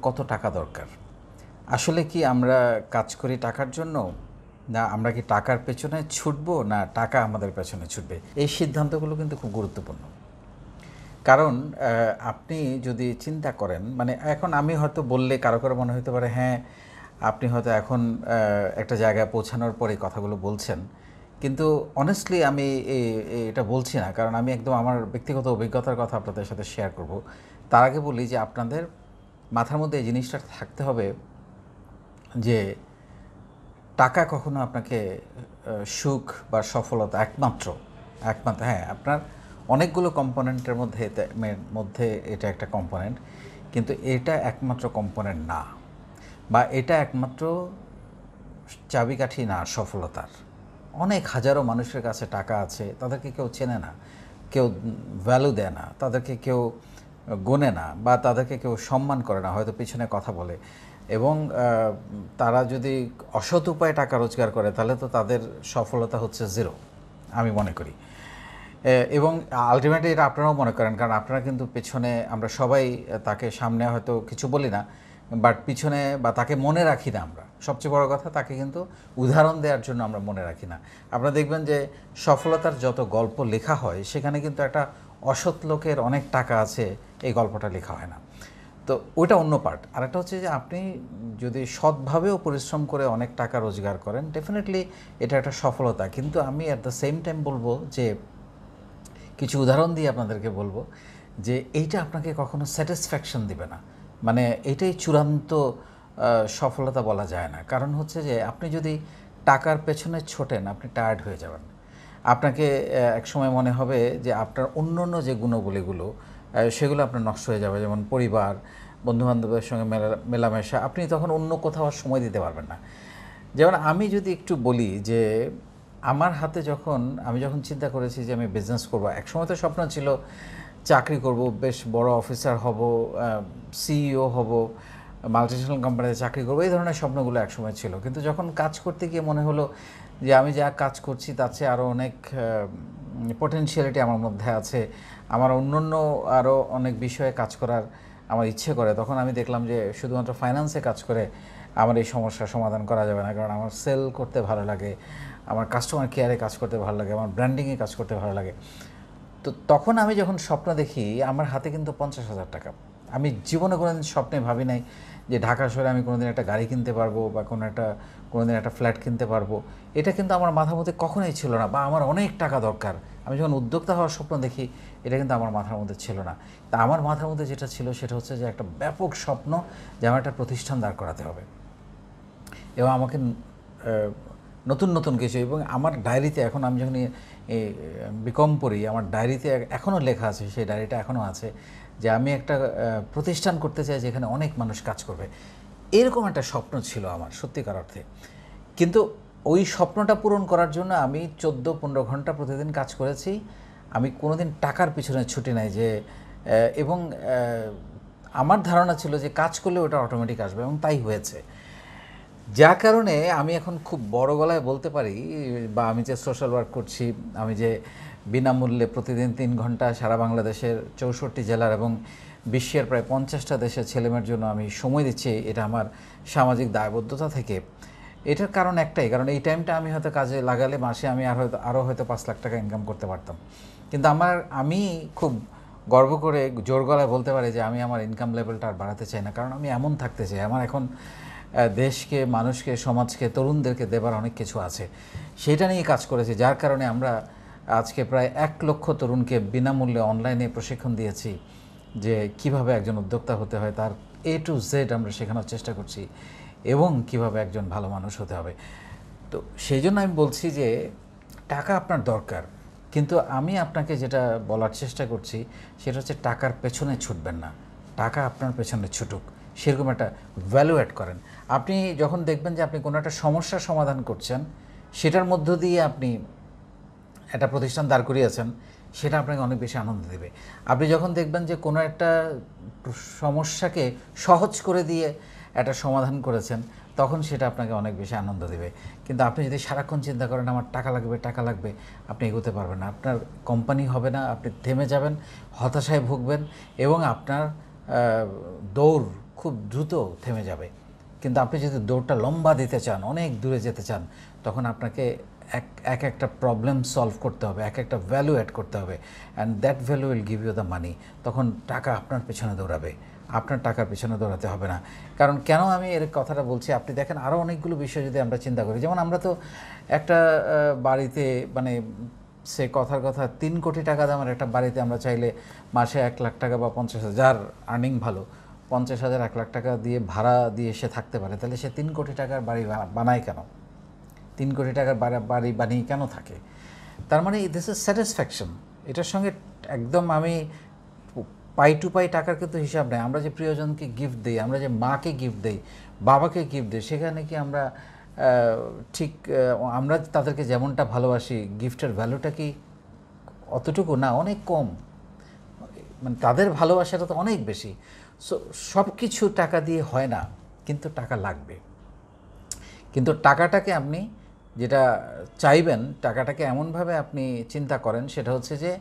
কত টাকা দরকার? আসলে কি আমরা কাজ করি টাকার জন্য? না আমরা কি টাকার পেছনে ছুটবো না টাকা আমাদের পেছনে ছুটবে? এই সিদ্ধান্তগুলো কিন্তু খুব গুরুত্বপূর্ণ। কারণ আপনি যদি চিন্তা করেন মানে এখন আমি হয়তো বললে কারো মনে হতে পারে হ্যাঁ, আপনি হয়তো এখন একটা জায়গায় পৌঁছানোর পরে কথাগুলো বলছেন। কিন্তু অনেস্টলি আমি এটা বলছি না। কারণ আমি একদম আমার ব্যক্তিগত অভিজ্ঞতার কথা আপনাদের সাথে শেয়ার করব। তার আগে বলি যে আপনাদের মাথার মধ্যে এই জিনিসটা থাকতে হবে যে টাকা কখনো আপনাকে সুখ বা সফলতা একমাত্র হ্যাঁ, আপনার অনেকগুলো কম্পোনেন্টের মধ্যে এটা একটা কম্পোনেন্ট, কিন্তু এটা একমাত্র কম্পোনেন্ট না, বা এটা একমাত্র চাবিকাঠি না সফলতার। অনেক হাজারো মানুষের কাছে টাকা আছে, তাদেরকে কেউ চেনে না, কেউ ভ্যালু দেয় না, তাদেরকে কেউ গোনে না, বা তাদেরকে কেউ সম্মান করে না, হয়তো পিছনে কথা বলে। এবং তারা যদি অসৎ উপায়ে টাকা রোজগার করে তাহলে তো তাদের সফলতা হচ্ছে জিরো, আমি মনে করি। এবং আলটিমেটলি এটা আপনারাও মনে করেন, কারণ আপনারা কিন্তু পেছনে আমরা সবাই তাকে সামনে হয়তো কিছু বলি না, বাট পিছনে বা তাকে মনে রাখি না আমরা। সবচেয়ে বড় কথা, তাকে কিন্তু উদাহরণ দেওয়ার জন্য আমরা মনে রাখি না। আপনারা দেখবেন যে সফলতার যত গল্প লেখা হয় সেখানে কিন্তু একটা অসৎ লোকের অনেক টাকা আছে, এই গল্পটা লেখা হয় না। তো ওইটা অন্য পার্ট। আরেকটা হচ্ছে যে আপনি যদি সৎভাবেও পরিশ্রম করে অনেক টাকা রোজগার করেন, ডেফিনেটলি এটা একটা সফলতা। কিন্তু আমি অ্যাট দ্য সেম টাইম বলবো যে কিছু উদাহরণ দিয়ে আপনাদেরকে বলবো যে এইটা আপনাকে কখনো স্যাটিসফ্যাকশন দিবে না। মানে এটাই চূড়ান্ত সফলতা বলা যায় না। কারণ হচ্ছে যে আপনি যদি টাকার পেছনে ছোটেন, আপনি টায়ার্ড হয়ে যাবেন। আপনাকে একসময় মনে হবে যে আপনার অন্য যে গুণাবলীগুলো সেগুলো আপনার নষ্ট হয়ে যাবে, যেমন পরিবার, বন্ধুবান্ধবের সঙ্গে মেলামেশা। আপনি তখন অন্য কোথাও আর সময় দিতে পারবেন না। যেমন আমি যদি একটু বলি যে আমার হাতে আমি যখন চিন্তা করেছি যে আমি বিজনেস করব, একসময় তো স্বপ্ন ছিল চাকরি করব, বেশ বড় অফিসার হব, সিইও হব, মাল্টিন্যাশনাল কোম্পানিতে চাকরি করবো, এই ধরনের স্বপ্নগুলো একসময় ছিল। কিন্তু যখন কাজ করতে গিয়ে মনে হলো যে আমি যা কাজ করছি তার চেয়ে আরও অনেক পটেনশিয়ালিটি আমার মধ্যে আছে, আমার অন্য আরও অনেক বিষয়ে কাজ করার আমার ইচ্ছে করে। তখন আমি দেখলাম যে শুধুমাত্র ফাইন্যান্সে কাজ করে আমার এই সমস্যার সমাধান করা যাবে না। কারণ আমার সেল করতে ভালো লাগে, আমার কাস্টমার কেয়ারে কাজ করতে ভালো লাগে, আমার ব্র্যান্ডিংয়ে কাজ করতে ভালো লাগে। তো তখন আমি যখন স্বপ্ন দেখি আমার হাতে কিন্তু 50,000 টাকা। আমি জীবনে কোনোদিন স্বপ্নে ভাবি নাই যে ঢাকা শহরে আমি কোনোদিন একটা গাড়ি কিনতে পারবো বা কোনোদিন একটা ফ্ল্যাট কিনতে পারবো। এটা কিন্তু আমার মাথার মধ্যে কখনোই ছিল না। বা আমার অনেক টাকা দরকার, আমি যখন উদ্যোক্তা হওয়ার স্বপ্ন দেখি, এটা কিন্তু আমার মাথার মধ্যে ছিল না। তা আমার মাথার মধ্যে যেটা ছিল সেটা হচ্ছে যে একটা ব্যাপক স্বপ্ন, যে আমার একটা প্রতিষ্ঠান দাঁড় করাতে হবে এবং আমাকে নতুন কিছু। এবং আমার ডায়েরিতে এখন আমি যখন বিকম পড়ি, আমার ডায়েরিতে এখনও লেখা আছে, সেই ডায়েরিটা এখনও আছে, যে আমি একটা প্রতিষ্ঠান করতে চাই যেখানে অনেক মানুষ কাজ করবে। এরকম একটা স্বপ্ন ছিল আমার সত্যিকার অর্থে। কিন্তু ওই স্বপ্নটা পূরণ করার জন্য আমি 14-15 ঘন্টা প্রতিদিন কাজ করেছি। আমি কোনোদিন টাকার পিছনে ছুটি নাই যে এবং আমার ধারণা ছিল যে কাজ করলে ওটা অটোমেটিক আসবে, এবং তাই হয়েছে। যার কারণে আমি এখন খুব বড় গলায় বলতে পারি, বা আমি যে সোশ্যাল ওয়ার্ক করছি, আমি যে বিনামূল্যে প্রতিদিন 3 ঘন্টা সারা বাংলাদেশের 64 জেলার এবং বিশ্বের প্রায় 50টা দেশের ছেলেমেয়ের জন্য আমি সময় দিচ্ছি, এটা আমার সামাজিক দায়বদ্ধতা থেকে। এটার কারণ একটাই, কারণ এই টাইমটা আমি হয়তো কাজে লাগালে মাসে আমি আরও হয়তো 5 লাখ টাকা ইনকাম করতে পারতাম। কিন্তু আমি খুব গর্ব করে জোর গলায় বলতে পারি যে আমি আমার ইনকাম লেভেলটা আর বাড়াতে চাই না। কারণ আমি এমন থাকতে চাই, আমার এখন দেশকে, মানুষকে, সমাজকে, তরুণদেরকে দেবার অনেক কিছু আছে, সেটা নিয়ে কাজ করেছি। যার কারণে আমরা আজকে প্রায় 1 লক্ষ তরুণকে বিনামূল্যে অনলাইনে প্রশিক্ষণ দিয়েছি যে কিভাবে একজন উদ্যোক্তা হতে হয়, তার A to Z আমরা শেখানোর চেষ্টা করছি, এবং কিভাবে একজন ভালো মানুষ হতে হবে। তো সেই জন্য আমি বলছি যে টাকা আপনার দরকার, কিন্তু আমি আপনাকে যেটা বলার চেষ্টা করছি সেটা হচ্ছে টাকার পেছনে ছুটবেন না, টাকা আপনার পেছনে ছুটুক, সেরকম একটা ভ্যালু অ্যাড করেন। আপনি যখন দেখবেন যে আপনি কোনো একটা সমস্যার সমাধান করছেন, সেটার মধ্য দিয়ে আপনি একটা প্রতিষ্ঠান দাঁড় করিয়েছেন, সেটা আপনাকে অনেক বেশি আনন্দ দেবে। আপনি যখন দেখবেন যে কোনো একটা সমস্যাকে সহজ করে দিয়ে একটা সমাধান করেছেন, তখন সেটা আপনাকে অনেক বেশি আনন্দ দেবে। কিন্তু আপনি যদি সারাক্ষণ চিন্তা করেন আমার টাকা লাগবে, আপনি এগোতে পারবেন না, আপনার কোম্পানি হবে না, আপনি থেমে যাবেন, হতাশায় ভুগবেন, এবং আপনার দৌড় খুব দ্রুত থেমে যাবে। কিন্তু আপনি যদি দৌড়টা লম্বা দিতে চান, অনেক দূরে যেতে চান, তখন আপনাকে এক একটা প্রবলেম সলভ করতে হবে, এক একটা ভ্যালু অ্যাড করতে হবে, and that value will give you the money. তখন টাকা আপনার পেছনে দৌড়াবে, আপনার টাকার পেছনে দৌড়াতে হবে না। কারণ কেন আমি এর কথাটা বলছি, আপনি দেখেন আরও অনেকগুলো বিষয় যদি আমরা চিন্তা করি, যেমন আমরা তো একটা বাড়িতে মানে সে কথার কথা 3 কোটি টাকা দামের একটা বাড়িতে আমরা চাইলে মাসে 1 লাখ টাকা বা 50,000 আর্নিং ভালো, 50,000 1 লাখ টাকা দিয়ে ভাড়া দিয়ে সে থাকতে পারে, তাহলে সে 3 কোটি টাকার বাড়ি বানায় কেন? 3 কোটি টাকার বাড়ি বানিয়ে কেন থাকে? তার মানে দিস ইজ স্যাটিসফ্যাকশন। এটার সঙ্গে একদম আমি পাই টু পাই টাকার কিন্তু হিসাব নেই। আমরা যে প্রিয়জনকে গিফট দিই, আমরা যে মাকে গিফট দিই, বাবাকে গিফট দিই, সেখানে কি আমরা ঠিক আমরা তাদেরকে যেমনটা ভালোবাসি, গিফটের ভ্যালুটা কি অতটুকু? না, অনেক কম। মানে তাদের ভালোবাসাটা তো অনেক বেশি। সো সব কিছু টাকা দিয়ে হয় না, কিন্তু টাকা লাগবে। কিন্তু টাকাটাকে আপনি যেটা চাইবেন, টাকাটাকে এমনভাবে আপনি চিন্তা করেন, সেটা হচ্ছে যে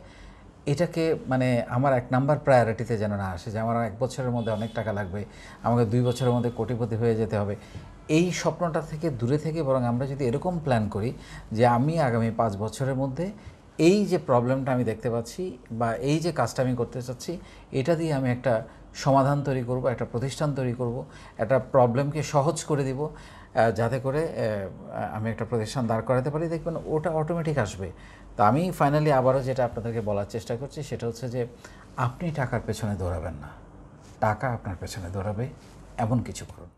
এটাকে মানে আমার 1 নাম্বার প্রায়োরিটিতে যেন না আসে, যে আমার 1 বছরের মধ্যে অনেক টাকা লাগবে, আমাকে 2 বছরের মধ্যে কোটিপতি হয়ে যেতে হবে। এই স্বপ্নটা থেকে দূরে থেকে বরং আমরা যদি এরকম প্ল্যান করি যে আমি আগামী 5 বছরের মধ্যে এই যে প্রবলেমটা আমি দেখতে পাচ্ছি বা এই যে কাজটা আমি করতে চাচ্ছি, এটা দিয়ে আমি একটা সমাধান তৈরি করব, একটা প্রতিষ্ঠান তৈরি করব, একটা প্রবলেমকে সহজ করে দিব, যাতে করে আমি একটা প্রতিষ্ঠান দাঁড় করাতে পারি, দেখবেন ওটা অটোমেটিক আসবে। তো আমি ফাইনালি আবারও যেটা আপনাদেরকে বলার চেষ্টা করছি, সেটা হচ্ছে যে আপনি টাকার পেছনে দৌড়াবেন না, টাকা আপনার পেছনে দৌড়াবে, এমন কিছু করুন।